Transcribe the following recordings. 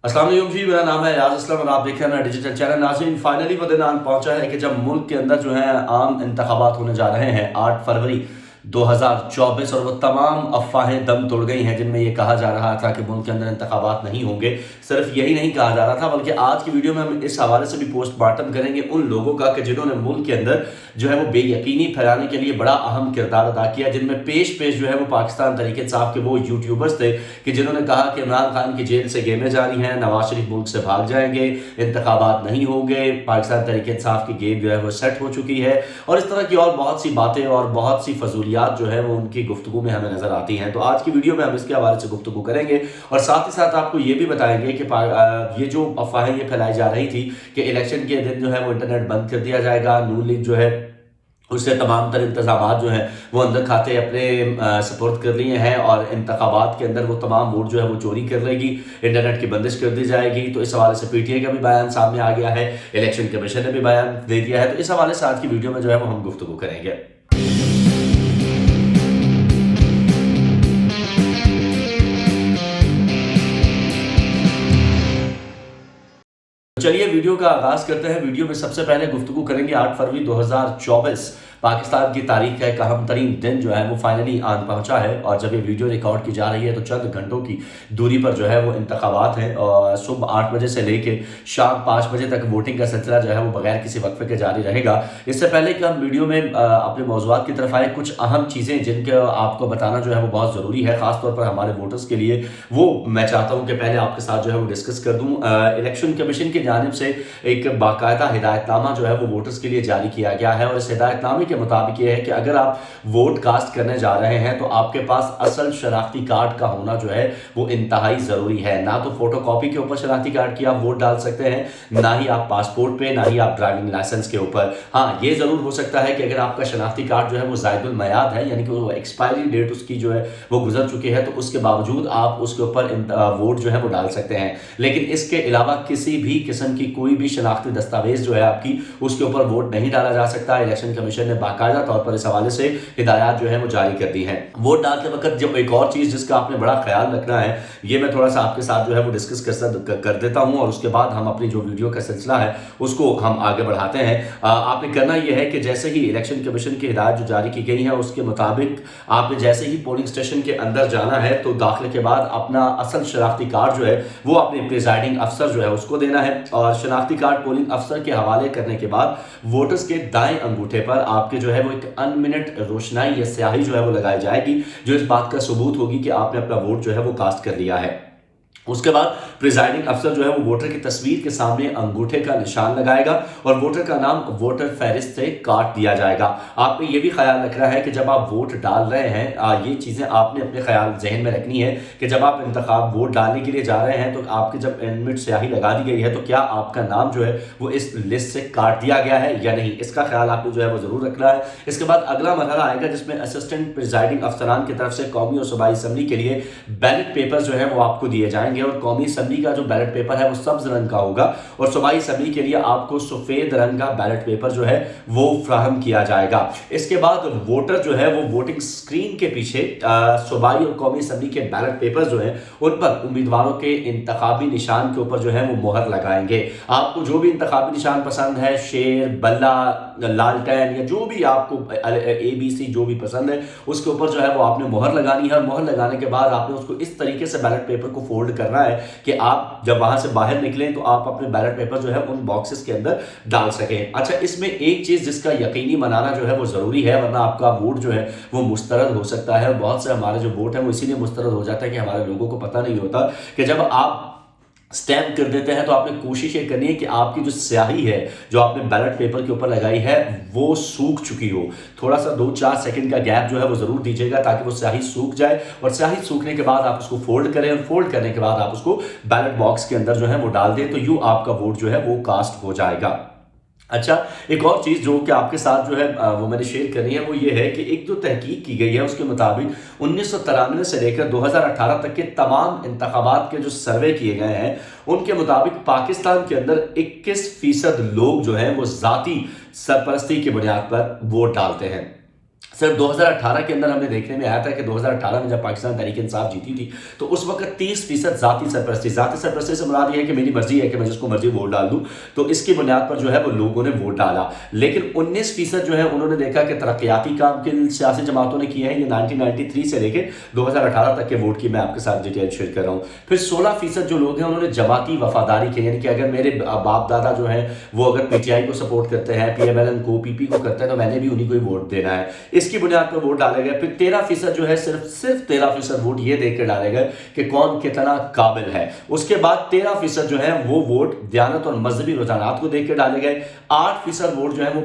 अस्सलाम वालेकुम जी, मेरा नाम है याज असलम और आप देख रहे हैं मेरा डिजिटल चैनल। नाज़रीन, फाइनली वो दिन आन पहुंचा है कि जब मुल्क के अंदर जो है आम इंतखाबात होने जा रहे हैं 8 फरवरी 2024, और वो तमाम अफवाहें दम तोड़ गई हैं जिनमें ये कहा जा रहा था कि मुल्क के अंदर इंतखाबात नहीं होंगे। सिर्फ यही नहीं कहा जा रहा था, बल्कि आज की वीडियो में हम इस हवाले से भी पोस्टमार्टम करेंगे उन लोगों का कि जिन्होंने मुल्क के अंदर जो है वो बेयकीनी फैलाने के लिए बड़ा अहम किरदार अदा किया, जिनमें पेश पेश जो है वो पाकिस्तान तरीके इंसाफ के वो यूट्यूबर्स थे कि जिन्होंने कहा कि इमरान खान की जेल से गेमें जारी हैं, नवाज शरीफ मुल्क से भाग जाएंगे, इंतखाबात नहीं होंगे, पाकिस्तान तरीके इंसाफ की गेम जो है वो सेट हो चुकी है, और इस तरह की और बहुत सी बातें और बहुत सी फजूलियात जो है वो उनकी गुफ्तगू में हमें नजर आती हैं। तो आज की वीडियो में हम इसके हवाले से गुफ्तगू करेंगे और साथ ही साथ आपको ये भी बताएंगे कि ये जो अफवाहें ये फैलाई जा रही थी कि इलेक्शन के दिन जो है वो इंटरनेट बंद कर दिया जाएगा, नून लीग जो है उससे तमाम तर इंतजाम जो हैं वो अंदर खाते अपने सपुर्द कर लिए हैं और इंतखाबात के अंदर वो तमाम वोट जो है वो चोरी कर लेगी, इंटरनेट की बंदिश कर दी जाएगी। तो इस हवाले से पीटीआई का भी बयान सामने आ गया है, इलेक्शन कमीशन ने भी बयान दे दिया है। तो इस हवाले से आज की वीडियो में जो है वो हम गुफ्तगू करेंगे। चलिए वीडियो का आगाज करते हैं। वीडियो में सबसे पहले गुफ्तगू करेंगे 8 फरवरी 2024, पाकिस्तान की तारीख का एक अहम तरीन दिन जो है वो फाइनली आन पहुंचा है। और जब ये वीडियो रिकॉर्ड की जा रही है तो चंद घंटों की दूरी पर जो है वो इंतखाबात हैं, और सुबह 8 बजे से लेके शाम 5 बजे तक वोटिंग का सिलसिला जो है वो बगैर किसी वक्फे के जारी रहेगा। इससे पहले कि हम वीडियो में अपने मौज़ूआत की तरफ आए, कुछ अहम चीज़ें जिनके आपको बताना जो है वो बहुत ज़रूरी है, खासतौर पर हमारे वोटर्स के लिए, वो मैं चाहता हूँ कि पहले आपके साथ जो है वो डिस्कस कर दूँ। इलेक्शन कमीशन की जानिब से एक बाकायदा हिदायतनामा जो है वो वोटर्स के लिए जारी किया गया है, और इस हिदायतनामे के मुताबिक ये है कि अगर आप वोट कास्ट करने जा रहे हैं तो आपके पास असल शनाख्ती कार्ड का होना जो है वो इंतहाई ज़रूरी है। ना तो फोटोकॉपी के ऊपर शनाख्ती कार्ड की आप वोट डाल सकते हैं, ना ही आप पासपोर्ट पे, ना ही आप ड्राइविंग लाइसेंस के ऊपर। हाँ, ये ज़रूर हो सकता है कि अगर आपका शनाख्ती कार्ड जो है वो ज़ायदुल मयाद है, यानी कि वो एक्सपायरी डेट उसकी जो है वो गुजर चुकी है, तो उसके बावजूद आप उसके ऊपर वोट जो है वो डाल सकते हैं। लेकिन इसके अलावा किसी भी किस्म की कोई भी शनाख्ती दस्तावेज जो है आपकी, उसके ऊपर वोट नहीं डाला जा सकता। इलेक्शन कमीशन ने बाकायदा तौर पर इस हवाले से हिदायत जो है वो जारी कर दी है। वोट डालते वक्त जब एक और चीज जिसका आपने बड़ा ख्याल रखना है, ये मैं थोड़ा सा आपके साथ जो है वो डिस्कस कर देता हूं, और उसके बाद हम अपनी जो वीडियो का सिलसिला है उसको हम आगे बढ़ाते हैं। आपने करना यह है कि जैसे ही इलेक्शन कमीशन की हिदायत जो जारी की गई है उसके मुताबिक आपने जैसे ही पोलिंग स्टेशन के अंदर जाना है तो दाखिले के बाद अपना असल शनाख्ती कार्ड जो है वो अपने प्रिजाइडिंग अफसर जो है उसको देना है, और शनाख्ती कार्ड पोलिंग अफसर के हवाले करने के बाद वोटर्स के दाएं अंगूठे पर आपके जो है वो एक अनमिनट रोशनाई या स्याही जो है वो लगाई जाएगी, जो इस बात का सबूत होगी कि आपने अपना वोट जो है वो कास्ट कर लिया है। उसके बाद प्रिजाइडिंग अफसर जो है वो वोटर की तस्वीर के सामने अंगूठे का निशान लगाएगा और वोटर का नाम वोटर फहरिस्त से काट दिया जाएगा। आपने ये भी ख्याल रखना है कि जब आप वोट डाल रहे हैं, ये चीज़ें आपने अपने ख्याल जहन में रखनी है कि जब आप इंतखाब वोट डालने के लिए जा रहे हैं तो आपकी जब एनमिट स्याही लगा दी गई है तो क्या आपका नाम जो है वो इस लिस्ट से काट दिया गया है या नहीं, इसका ख्याल आपने जो है वो ज़रूर रखना है। इसके बाद अगला मरहला आएगा जिसमें असिस्टेंट प्रिजाइडिंग अफसरान की तरफ से कौमी और सूबाई असम्बली के लिए बैलेट पेपर जो है वो आपको दिए जाएंगे, और कौमी असम्बली का जो बैलेट पेपर है वो सब्ज रंग का होगा, और सूबाई असम्बली के लिए आपको सफेद रंग का बैलेट पेपर जो है वो फ्राहम किया जाएगा। इसके बाद वोटर जो है वो वोटिंग स्क्रीन के पीछे सूबाई और कौमी असम्बली के बैलेट पेपर जो है उन पर उम्मीदवारों के इंतखाबी निशान के ऊपर जो है वो मोहर लगाएंगे। आपको जो भी इंतखाबी निशान पसंद है, शेर, बल्ला, लालटेन या जो भी आपको ABC जो भी पसंद है उसके ऊपर जो है वो आपने मोहर लगानी है, और मोहर लगाने के बाद आपने उसको इस तरीके से बैलेट पेपर को फोल्ड करना है कि आप जब वहां से बाहर निकलें तो आप अपने बैलेट पेपर जो है उन बॉक्सेस के अंदर डाल सकें। अच्छा, इसमें एक चीज जिसका यकीनी बनाना जो है वो जरूरी है, वरना आपका वोट जो है वो मुस्तरद हो सकता है। बहुत से हमारे जो वोट है वो इसीलिए मुस्तरद हो जाता है कि हमारे लोगों को पता नहीं होता कि जब आप स्टैम्प कर देते हैं तो आपने कोशिश ये करनी है कि आपकी जो स्याही है जो आपने बैलेट पेपर के ऊपर लगाई है वो सूख चुकी हो। थोड़ा सा 2-4 सेकंड का गैप जो है वो जरूर दीजिएगा ताकि वो स्याही सूख जाए, और स्याही सूखने के बाद आप उसको फोल्ड करें, और फोल्ड करने के बाद आप उसको बैलेट बॉक्स के अंदर जो है वो डाल दें, तो यूं आपका वोट जो है वो कास्ट हो जाएगा। अच्छा, एक और चीज़ जो कि आपके साथ जो है वो मैंने शेयर करनी है वो ये है कि एक जो तहकीक की गई है उसके मुताबिक 1993 से लेकर 2018 तक के तमाम इंतखाबात के जो सर्वे किए गए हैं उनके मुताबिक पाकिस्तान के अंदर 21% लोग जो हैं वो ज़ाती सरपरस्ती की बुनियाद पर वोट डालते हैं। सिर्फ 2018 के अंदर हमें देखने में आया था कि 2018 में जब पाकिस्तान तहरीक इंसाफ जीती थी तो उस वक्त 30% जाती सरपरस्ती से मुराद ये है कि मेरी मर्जी है कि मैं जिसको मर्जी वोट डाल दूं, तो इसकी बुनियाद पर जो है वो लोगों ने वोट डाला। लेकिन 19% जो है उन्होंने देखा कि तरक्याती काम किन सियासी जमातों ने किए हैं। ये 1993 से लेकर 2018 तक के वोट की मैं आपके साथ डिटेल शेयर कर रहा हूँ। फिर 16% जो लोग हैं उन्होंने जमाती वफादारी की, यानी कि अगर मेरे बाप दादा जो है वो अगर पीटीआई को सपोर्ट करते हैं, पीएमएलएन को, पीपी को करते हैं, तो मैंने भी उन्हीं को ही वोट देना है। इसकी बुनियाद पर वोट डाले गए। फिर 13% जो है सिर्फ 13% वोट ये देकर डाले गए कि कौन कितना काबिल है। उसके बाद 13% जो है वो वोट दयानत और मजहबी रुझानात को देकर डाले गए। 8% वोट जो है वो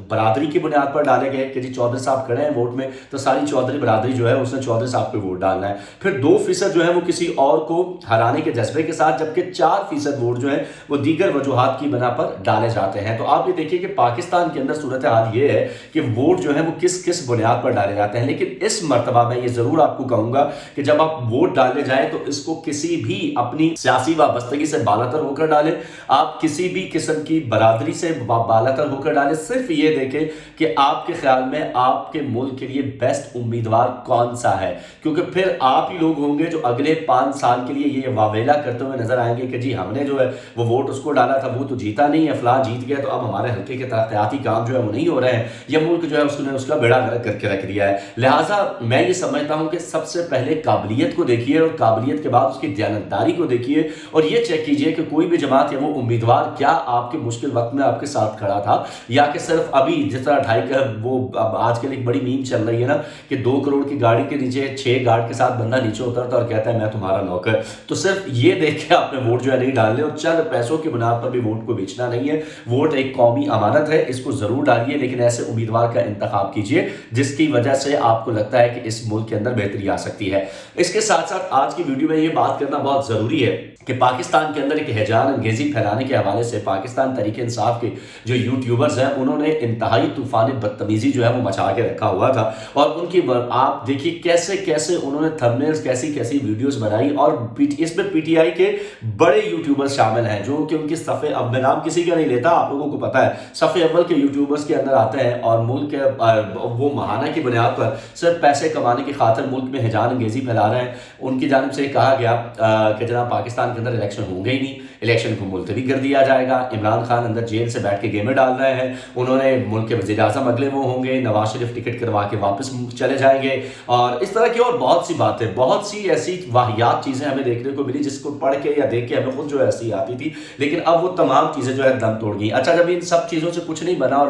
बरादरी की बुनियाद पर डाले गए कि जी चौधरी साहब खड़े हैं वोट में तो सारी चौधरी बरादरी जो है उसने चौधरी साहब पे वोट डालना है। फिर 2% जो है वो किसी और को हराने के जज्बे के साथ, जबकि 4% वोट जो है वो दीगर वजूहात की बिना पर डाले जाते हैं। तो आप ये देखिए कि पाकिस्तान के अंदर सूरत हाल ये है कि वोट जो है वो किस किस बुनियाद पर डाले जाते हैं। लेकिन इस मर्तबा मैं ये जरूर आपको कहूंगा कि जब आप वोट डालने जाएं तो इसको किसी भी अपनी सियासी वाबस्तगी से बालातर होकर डालें, आप किसी भी किस्म की बरादरी से बालातर होकर डालें। सिर्फ ये देखें कि आपके ख्याल में आपके मुल्क के लिए बेस्ट उम्मीदवार कौन सा है, क्योंकि फिर आप ही लोग होंगे जो अगले 5 साल के लिए ये वावेला करते हुए नजर आएंगे कि जी हमने जो है वो वोट उसको डाला था, वो तो जीता नहीं है, फलां जीत गया, तो अब हमारे हल्के के तरक्याती काम जो है वो नहीं हो रहे हैं, यह मुल्क जो है उसने उसका बेड़ा गर्क करके रख दिया है। लिहाजा मैं ये समझता हूं कि सबसे पहले काबिलियत को देखिए और काबिलियत के बाद उसकी दयानतदारी को देखिए और ये चेक कीजिए कि कोई भी जमात या वो उम्मीदवार क्या आपके मुश्किल वक्त में आपके साथ खड़ा था, या कि सिर्फ अभी जिस तरह 2.5 वो आजकल एक बड़ी मीम चल रही है ना कि 2 करोड़ की गाड़ी के नीचे 6 गार्ड के साथ बंदा नीचे उतरता और कहता है मैं तुम्हारा नौकर। तो सिर्फ ये देख के आपने वोट जो है नहीं डालने और चंद पैसों की बुनियाद पर भी वोट को बेचना नहीं है। वोट एक कौमी अमानत है, इसको जरूर डालिए, लेकिन ऐसे उम्मीदवार का इंतखाब कीजिए जिसकी वजह से आपको लगता है कि इस मुल्क के अंदर बेहतरी आ सकती है। इसके साथ साथ आज की वीडियो में ये बात करना बहुत जरूरी है कि पाकिस्तान के अंदर एक हैजान अंगेजी फैलाने के हवाले से पाकिस्तान तहरीक इंसाफ के जो यूट्यूबर्स हैं उन्होंने इंतहाई तूफानी बदतमीजी जो है वो मचा के रखा हुआ था और उनकी आप देखिए कैसे कैसे उन्होंने थंबनेल्स कैसी कैसी वीडियोस बनाई और इसमें पीटीआई के बड़े यूट्यूबर्स शामिल हैं जो कि उनकी सफ़े, अब मैं नाम किसी का नहीं लेता, आप लोगों को पता है, सफ़े अव्वल के यूट्यूबर्स के अंदर आते हैं और मुल्क के वो महाना की बुनियाद पर सिर्फ पैसे कमाने की खातिर मुल्क में हैजान अंगेजी फैला रहे हैं। उनकी जानिब से कहा गया कि जनाब पाकिस्तान के अंदर इलेक्शन होंगे ही नहीं, इलेक्शन को मुलतवी कर दिया जाएगा, इमरान खान अंदर जेल से बैठ के गेमें डाल रहे हैं, उन्होंने मुल्क के वज़ीर आज़म अगले वो होंगे, नवाज शरीफ टिकट करवा के वापस चले जाएंगे और इस तरह की और बहुत सी बातें, बहुत सी ऐसी वाहियात चीज़ें हमें देखने को मिली जिसको पढ़ के या देख के हमें खुद जो है ऐसी आती थी, लेकिन अब वो तमाम चीज़ें जो है दम तोड़ गई। अच्छा, जब इन सब चीज़ों से कुछ नहीं बना और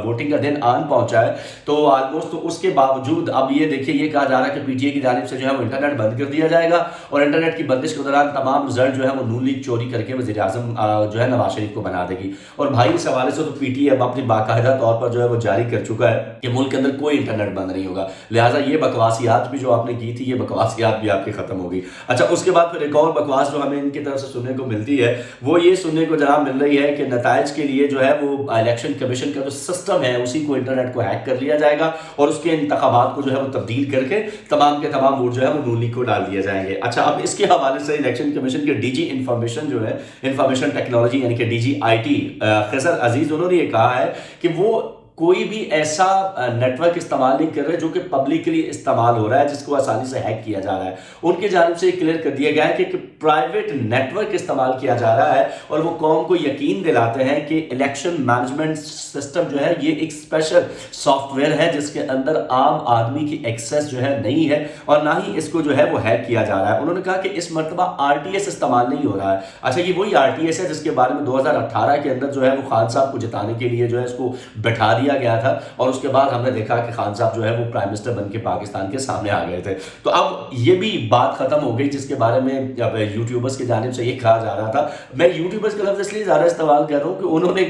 वोटिंग का दिन आन पहुंचा है तो ऑलमोस्ट तो उसके बावजूद अब ये देखिए ये कहा जा रहा है कि पीटीआई की जानिब से जो है वो इंटरनेट बंद कर दिया जाएगा और इंटरनेट की बंदिश के दौरान तमाम रिजल्ट जो है वो नून लीग चोरी करके वज़ीर आज़म जो है नवाज शरीफ को बना देगी। और भाई इस हवाले से तो पीटीआई अब अपनी बाकायदा तौर पर जो है वो जारी कर चुका है कि मुल्क के अंदर कोई इंटरनेट बंद नहीं होगा, लिहाजा ये बकवासियात भी जो आपने की थी ये बकवासियात भी आपकी खत्म होगी। अच्छा, उसके बाद फिर एक और बकवास जो हमें इनकी तरफ से सुनने को मिलती है वो ये सुनने को जनाब मिल रही है कि नताइज के लिए जो है वो इलेक्शन कमीशन का जो सिस्टम है उसी को इंटरनेट को हैक कर लिया जाएगा और उसके इंतखाबात को जो है वो तब्दील करके तमाम के तमाम वोट जो है वो नून लीग को डाल दिए जाएंगे। अच्छा, अब इसके हवाले से इलेक्शन कमीशन के डीजी इंफॉर्मेशन जो है इंफॉर्मेशन टेक्नोलॉजी यानी कि डीजी आईटी खैसर अजीज उन्होंने ये कहा है कि वो कोई भी ऐसा नेटवर्क इस्तेमाल नहीं कर रहे जो कि पब्लिकली इस्तेमाल हो रहा है जिसको आसानी से हैक किया जा रहा है। उनकी जानिब से क्लियर कर दिया गया है कि प्राइवेट नेटवर्क इस्तेमाल किया जा रहा है और वो कौम को यकीन दिलाते हैं कि इलेक्शन मैनेजमेंट सिस्टम जो है ये एक स्पेशल सॉफ्टवेयर है जिसके अंदर आम आदमी की एक्सेस जो है नहीं है और ना ही इसको जो है वो हैक किया जा रहा है। उन्होंने कहा कि इस मरतबा आरटीएस इस्तेमाल नहीं हो रहा है। अच्छा, ये वही आरटीएस है जिसके बारे में 2018 के अंदर जो है वो खान साहब को जिताने के लिए जो है इसको बैठा दिया गया था और उसके बाद हमने देखा कि खान साहब जो है वो प्राइम मिनिस्टर बन के पाकिस्तान के सामने आ गए थे। तो अब ये भी बात खत्म हो गई जिसके बारे में यूट्यूबर्स की जानिब से ये कहा जा रहा था। मैं यूट्यूबर्स का लफ्ज़ इसलिए ज़्यादा इस्तेमाल कर रहा हूँ कि उन्होंने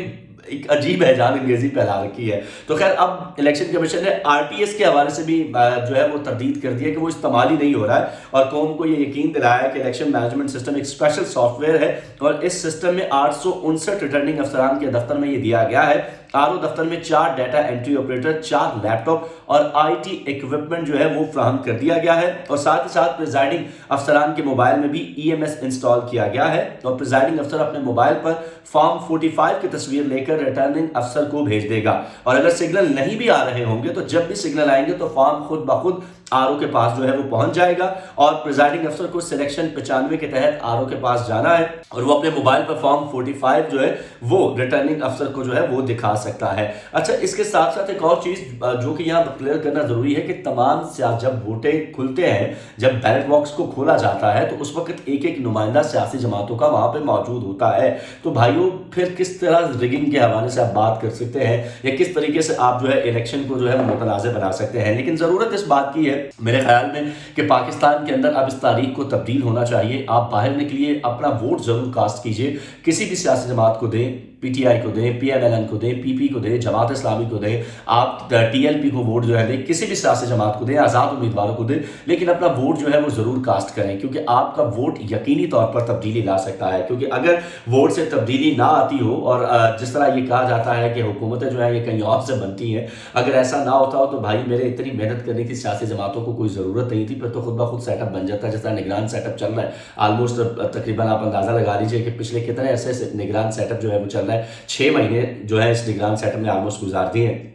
एक अजीब हैजान अंगेजी फैला रखी है। तो खैर अब इलेक्शन कमीशन ने आरटीएस के हवाले से भी जो है वो तरदीद कर दिया कि वो इस्तेमाल ही नहीं हो रहा है और कौम को ये यकीन दिलाया है कि इलेक्शन मैनेजमेंट सिस्टम एक स्पेशल सॉफ्टवेयर है और इस सिस्टम में 859 रिटर्निंग अफसरान के दफ्तर में ये दिया गया है आरओ दफ्तर में 4 डाटा एंट्री ऑपरेटर, 4 लैपटॉप और IT इक्विपमेंट जो है वो फ्राहम कर दिया गया है। और साथ ही साथ प्रिजाइडिंग अफसरान के मोबाइल में भी EMS इंस्टॉल किया गया है और प्रिजाइडिंग अफसर अपने मोबाइल पर फॉर्म 45 की तस्वीर लेकर रिटर्निंग अफसर को भेज देगा। और अगर सिग्नल नहीं भी आ रहे होंगे तो जब भी सिग्नल आएंगे तो फॉर्म खुद ब खुद आरओ के पास जो है वो पहुंच जाएगा और प्रिजाइडिंग अफसर को सिलेक्शन 95 के तहत आरओ के पास जाना है और वो अपने मोबाइल पर फॉर्म 45 जो है वो रिटर्निंग अफसर को जो है वो दिखा सकता है। अच्छा, इसके साथ साथ एक और चीज जो कि यहाँ पर क्लियर करना जरूरी है कि तमाम जब वोटें खुलते हैं, जब बैलेट बॉक्स को खोला जाता है तो उस वक्त एक एक नुमाइंदा सियासी जमातों का वहां पर मौजूद होता है। तो भाइयों, फिर किस तरह रिगिंग के हवाले से आप बात कर सकते हैं या किस तरीके से आप जो है इलेक्शन को जो है मुतनाज़ बना सकते हैं। लेकिन जरूरत इस बात की है मेरे ख्याल में कि पाकिस्तान के अंदर अब इस तारीख को तब्दील होना चाहिए। आप बाहर निकलिए, अपना वोट जरूर कास्ट कीजिए, किसी भी सियासी जमात को दें, PTI को दें, PMLN को दें, PP को दें, जमात इस्लामी को दें, आप TLP को वोट जो है दें, किसी भी सियासी जमात को दें, आज़ाद उम्मीदवारों को दें, लेकिन अपना वोट जो है वो जरूर कास्ट करें क्योंकि आपका वोट यकीनी तौर पर तब्दीली ला सकता है। क्योंकि अगर वोट से तब्दीली ना आती हो और जिस तरह ये कहा जाता है कि हुकूमतें जो है ये कहीं और से बनती हैं, अगर ऐसा ना होता हो तो भाई मेरे इतनी मेहनत करने की सियासी जमातों को कोई ज़रूरत नहीं थी, फिर तो खुद ब खुद सेटअप बन जाता है। जिस तरह निगरान सेटअप चल रहा है, ऑलमोस्ट तकरीबन आप अंदाज़ा लगा लीजिए कि पिछले कितने अरसे से निगरान सेटअप जो है वो चल रहा है, 6 महीने जो है इस निगरान सेटअप में ऑलमोस्ट गुजार दिए हैं।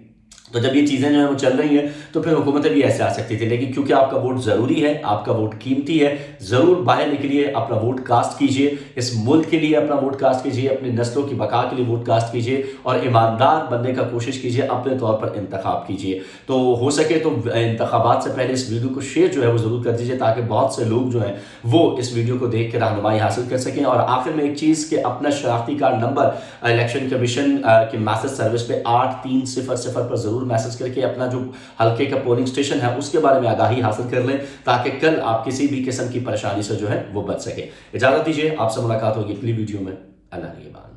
तो जब ये चीज़ें जो है वो चल रही हैं तो फिर हुकूमतें भी ऐसे आ सकती थी। लेकिन क्योंकि आपका वोट ज़रूरी है, आपका वोट कीमती है, ज़रूर बाहर निकलिए, अपना वोट कास्ट कीजिए, इस मुल्क के लिए अपना वोट कास्ट कीजिए, अपनी नस्लों की बका के लिए वोट कास्ट कीजिए और ईमानदार बनने का कोशिश कीजिए, अपने तौर पर इंतखाब कीजिए। तो हो सके तो इंतखाबात से पहले इस वीडियो को शेयर जो है वो ज़रूर कर दीजिए ताकि बहुत से लोग जो हैं वो इस वीडियो को देख के रहनुमाई हासिल कर सकें। और आखिर में एक चीज़ कि अपना शनाख्ती कार्ड नंबर इलेक्शन कमीशन के मैसेज सर्विस पे 8300 पर ज़रूर मैसेज करके अपना जो हल्के का पोलिंग स्टेशन है उसके बारे में आगाही हासिल कर लें ताकि कल आप किसी भी किस्म की परेशानी से जो है वो बच सके। इजाजत दीजिए, आपसे मुलाकात होगी अगली वीडियो में। अल्लाह के बाद।